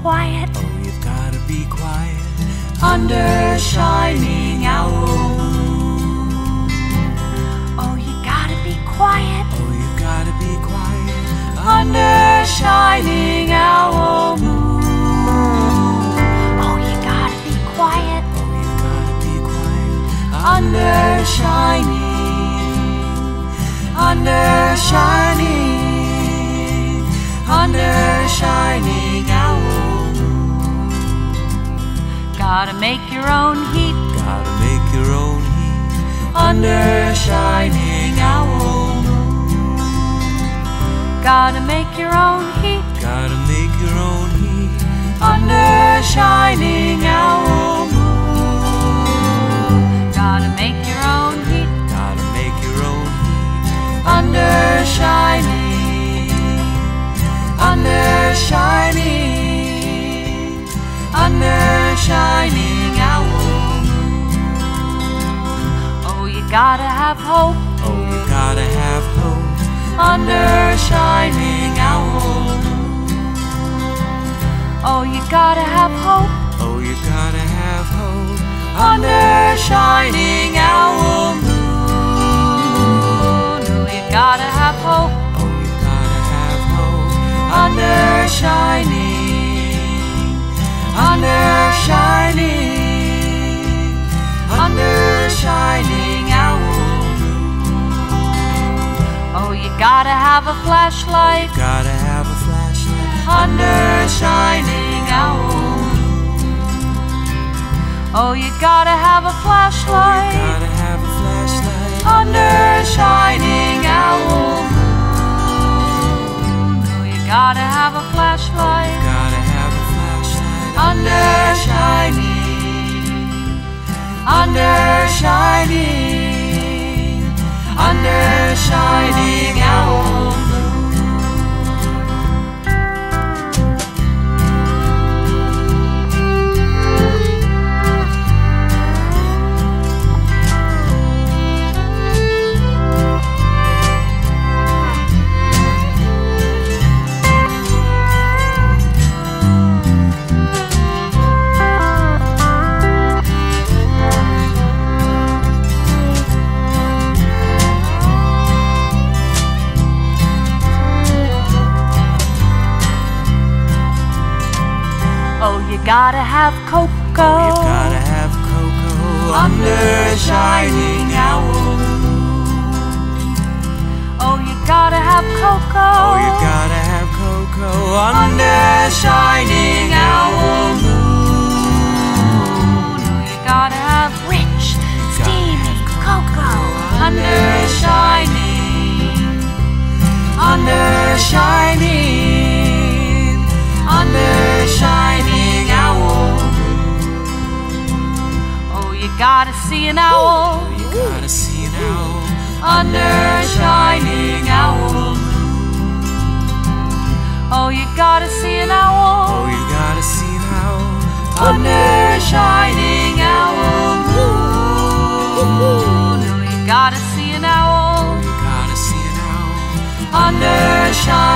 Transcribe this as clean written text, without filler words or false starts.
quiet. Oh, you've gotta be quiet Under shining owl moon. Oh, you gotta be quiet. Oh, you've gotta be quiet Under shining owl moon. Oh, you gotta be quiet. Oh, you've gotta be quiet Under shining owl moon. Gotta make your own heat. Gotta make your own heat Under shining owl moon. Gotta make your own heat. Gotta make your own heat Under shining owl moon. Gotta make your own heat. Gotta make your own heat Under shining owl moon. Oh, you gotta have hope. Oh, you gotta have hope Under shining owl moon. Oh, you gotta have hope. Oh, you gotta have hope Under shining owl moon. Oh, you gotta have hope. Oh, you gotta have hope Under shining owl moon. Oh, you gotta have a flashlight. Gotta have a flashlight Under shining owl moon. Oh, you gotta have a flashlight. Gotta have a flashlight Under shining owl moon. Oh, you gotta have a flashlight. Gotta have a flashlight Under shining owl moon. Oh, you gotta have cocoa. Oh, you gotta have cocoa Under shining owl moon. Oh, you gotta have cocoa. Oh, you gotta have cocoa Under shining owl moon. Oh, you gotta have rich, steamy cocoa. Under shining owl moon. Oh, you gotta see an owl. Oh, you gotta see an owl Under shining owl moon. Oh, you gotta see an owl. Oh, you gotta see an owl Under shining owl moon. Oh, you gotta see an owl. You gotta see an owl Under shining